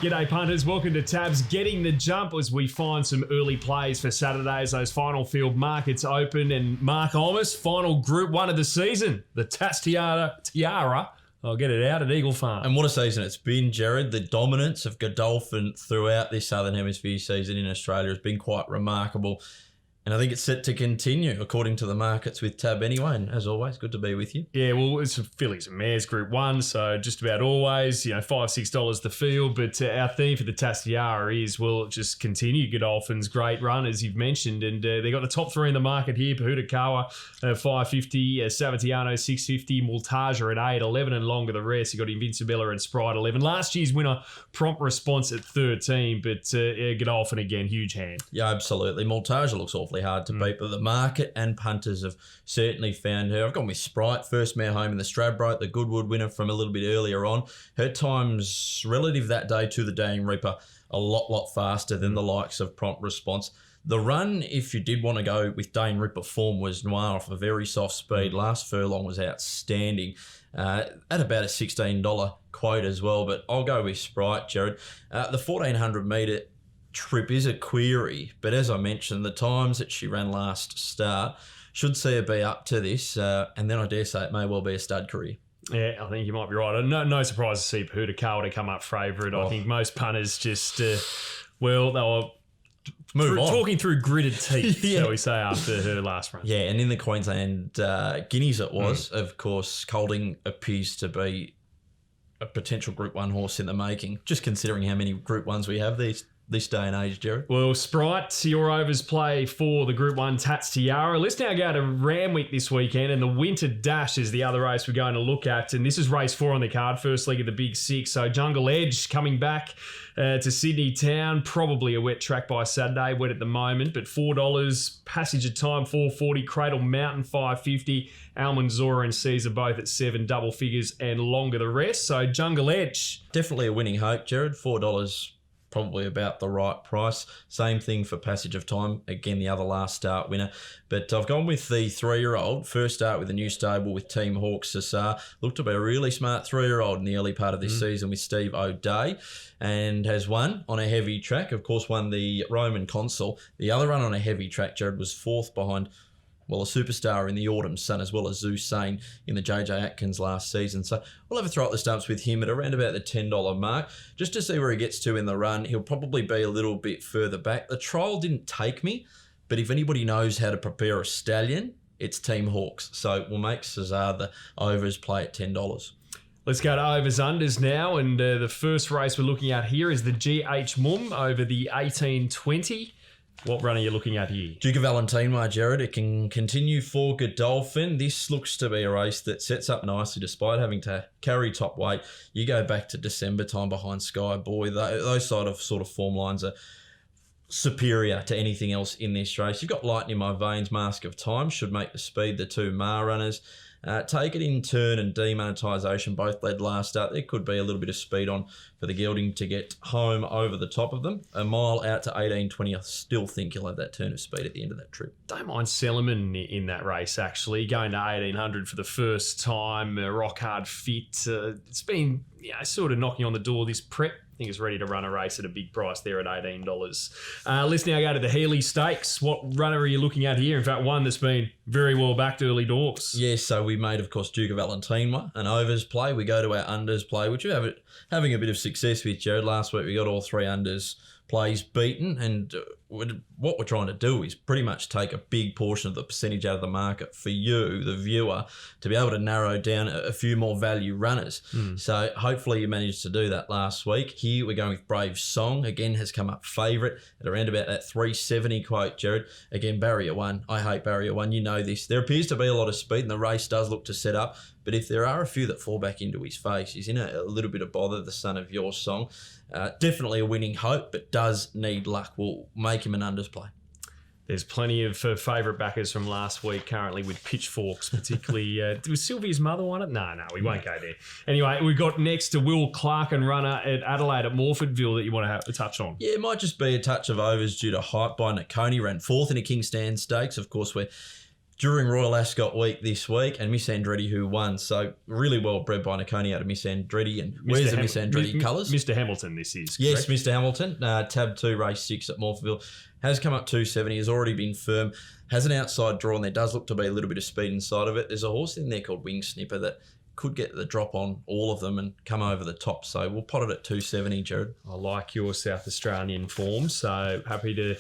G'day punters, welcome to Tabs Getting the Jump as we find some early plays for Saturdays. Those final field markets open and Marc Ohlmus, final Group 1 of the season. The Tiara, I'll get it out at Eagle Farm. And what a season it's been, Gerard. The dominance of Godolphin throughout this Southern Hemisphere season in Australia has been quite remarkable. And I think it's set to continue according to the markets with Tab anyway. And as always, good to be with you. Yeah, well, it's fillies and mares Group 1, so just about always, $5, $6 the field. But our theme for the Tiara is, well, just continue Godolphin's great run, as you've mentioned. And they got the top three in the market here. Pahudakawa, 550, Savatiano, 650, Multaja at 8, 11 and longer the rest. You got Invincibella and Sprite, 11. Last year's winner, Prompt Response at 13, but Godolphin again, huge hand. Yeah, absolutely. Multaja looks awfully hard to beat, but the market and punters have certainly found her. I've gone with Sprite, first mare home in the Stradbroke, the Goodwood winner from a little bit earlier on. Her time's relative that day to the Dang Reaper a lot faster than the likes of Prompt Response. The run, if you did want to go with Dane Ripper form, was Noir off a very soft speed. Last furlong was outstanding at about a $16 quote as well, but I'll go with Sprite, Gerard. The 1400 metre trip is a query, but as I mentioned, the times that she ran last start should see her be up to this, and then I dare say it may well be a stud career. Yeah, I think you might be right. No surprise to see Pahudakawa to come up favourite. I think most punters just, they were talking through gritted teeth, shall we say, after her last run. Yeah, and in the Queensland Guineas it was, of course, Colding appears to be a potential Group 1 horse in the making, just considering how many Group 1s we have this day and age, Gerard. Well, Sprite, your overs play for the Group 1 Tiara. Let's now go to Randwick this weekend, and the Winter Dash is the other race we're going to look at. And this is race 4 on the card, first leg of the Big Six. So Jungle Edge coming back to Sydney Town. Probably a wet track by Saturday, wet at the moment, but $4. Passage of Time, $4.40. Cradle Mountain, $5.50. Almanzora and Caesar both at $7, double figures and longer the rest. So Jungle Edge. Definitely a winning hope, Gerard. $4. Probably about the right price. Same thing for Passage of Time. Again, the other last start winner. But I've gone with the 3-year-old. First start with a new stable with Team Hawks Sassar. Looked to be a really smart 3-year-old in the early part of this season with Steve O'Day, and has won on a heavy track. Of course, won the Roman Consul. The other run on a heavy track, Gerard, was fourth behind, well, a superstar in the Autumn Sun, as well as Zeus Sane in the JJ Atkins last season. So we'll have a throw at the stumps with him at around about the $10 mark, just to see where he gets to in the run. He'll probably be a little bit further back. The trial didn't take me, but if anybody knows how to prepare a stallion, it's Team Hawks. So we'll make Cesar the overs play at $10. Let's go to overs-unders now, and the first race we're looking at here is the GH Mum over the 1820. What run are you looking at here? Duke of Valentino, Gerard. It can continue for Godolphin. This looks to be a race that sets up nicely despite having to carry top weight. You go back to December time behind Sky Boy. Those sort of form lines are superior to anything else in this race. You've got Lightning in My Veins, Mask of Time should make the speed. The two Mar runners. Take It in Turn and Demonetisation both led last start. There could be a little bit of speed on for the gelding to get home over the top of them. A mile out to 18.20. I still think you'll have that turn of speed at the end of that trip. Don't mind Sellerman in that race, actually. Going to 1800 for the first time. Rock hard fit. It's been sort of knocking on the door this prep. I think it's ready to run a race at a big price there at $18. Let's now go to the Healy Stakes. What runner are you looking at here? In fact, one that's been very well backed early doors. Yes, so we made, of course, Duke of Valentino an overs play. We go to our unders play, which we're having a bit of success with, Gerard. Last week we got all three unders plays beaten, and what we're trying to do is pretty much take a big portion of the percentage out of the market for you, the viewer, to be able to narrow down a few more value runners. So hopefully you managed to do that last week. Here we're going with Brave Song. Again, has come up favourite at around about that 370 quote, Gerard. Again, Barrier 1. I hate Barrier 1. You know this. There appears to be a lot of speed, and the race does look to set up. But if there are a few that fall back into his face, he's in a little bit of bother, the son of your song. Definitely a winning hope, but does need luck. We'll make him an unders play. There's plenty of favourite backers from last week currently with pitchforks, particularly. Was Sylvia's mother won it? No, we won't go there. Anyway, we've got next to Will Clark and runner at Adelaide at Morfordville that you want to have a touch on. Yeah, it might just be a touch of overs due to hype by Nakoni. Ran fourth in a King Stand Stakes. Of course, we're during Royal Ascot week this week, and Miss Andretti who won. So really well bred by Nakoni out of Miss Andretti. And where's the Miss Andretti colours? Mr. Hamilton, this is. Yes, correct? Mr. Hamilton. Tab 2, race 6 at Morpheville. Has come up 270, has already been firm. Has an outside draw, and there does look to be a little bit of speed inside of it. There's a horse in there called Wing Snipper that could get the drop on all of them and come over the top. So we'll pot it at 270, Gerard. I like your South Australian form, so happy to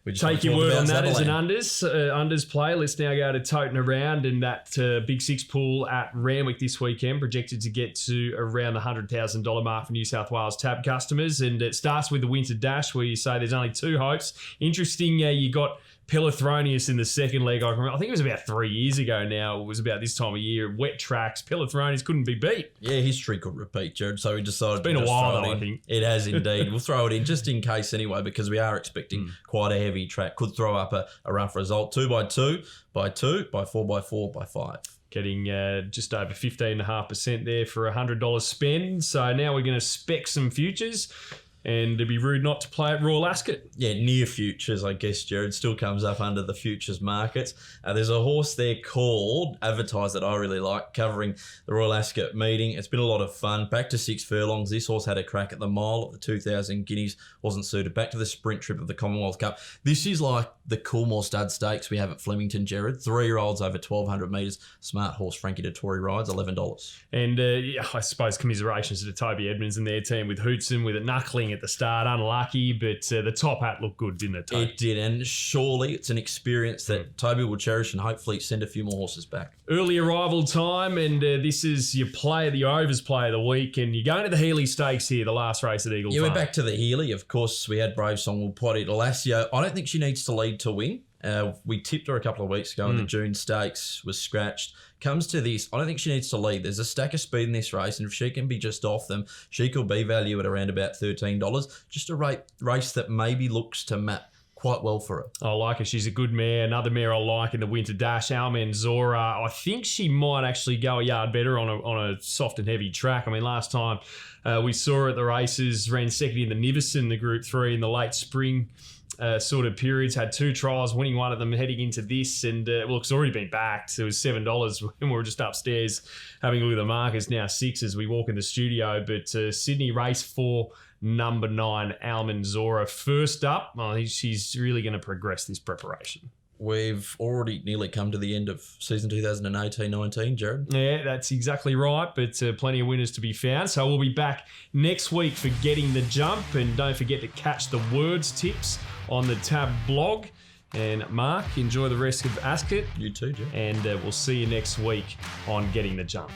We just take your want to word talk on about that as an Sutherland. unders play. Let's now go to toting around, and that Big Six pool at Randwick this weekend projected to get to around the $100,000 mark for New South Wales tab customers. And it starts with the Winter Dash, where you say there's only 2 hopes. Interesting, you got Pelothronius in the second leg. I think it was about 3 years ago now. It was about this time of year. Wet tracks. Pelothronius couldn't be beat. Yeah, history could repeat, Gerard. So we decided It's been to a just while, throw though, it I in. think. It has indeed. We'll throw it in just in case anyway, because we are expecting quite a heavy track. Could throw up a rough result. 2x2, by 2, by 4x4, by 5. Getting just over 15.5% there for a $100 spend. So now we're going to spec some futures. And it'd be rude not to play at Royal Ascot. Yeah, near futures, I guess, Gerard. Still comes up under the futures markets. There's a horse there called Advertise that I really like, covering the Royal Ascot meeting. It's been a lot of fun. Back to 6 furlongs. This horse had a crack at the mile at the 2,000 guineas. Wasn't suited. Back to the sprint trip of the Commonwealth Cup. This is like the Coolmore Stud Stakes we have at Flemington, Gerard. 3-year-olds over 1,200 metres. Smart horse Frankie Dettori rides, $11. And I suppose commiserations to Toby Edmonds and their team with Hootson, with it knuckling at the start. Unlucky, but the top hat looked good, didn't it, Toby? It did, and surely it's an experience that Toby will cherish and hopefully send a few more horses back. Early arrival time, and this is your overs play of the week, and you're going to the Healy Stakes here, the last race at Eagle Yeah, Farm. we're back to the Healy. Of course, we had Brave Song will pot it. Alassio, I don't think she needs to lead to win. We tipped her a couple of weeks ago, and the June Stakes was scratched. Comes to this, I don't think she needs to lead. There's a stack of speed in this race, and if she can be just off them, she could be value at around about $13. Just a race that maybe looks to map quite well for her. I like her. She's a good mare. Another mare I like in the Winter Dash, Almanzora. I think she might actually go a yard better on a soft and heavy track. I mean, last time we saw her at the races, ran second in the Niverson, the Group 3 in the late spring sort of periods, had 2 trials, winning one of them heading into this, and it's already been backed. It was $7 when we were just upstairs having a look at the markers. Now 6 as we walk in the studio, but Sydney race 4, number 9, Almanzora. First up, I think she's really going to progress this preparation. We've already nearly come to the end of season 2018-19, Gerard. Yeah, that's exactly right, but plenty of winners to be found. So we'll be back next week for Getting the Jump, and don't forget to catch the words tips on the Tab blog. And Mark, enjoy the rest of Ascot. You too, Gerard. And we'll see you next week on Getting the Jump.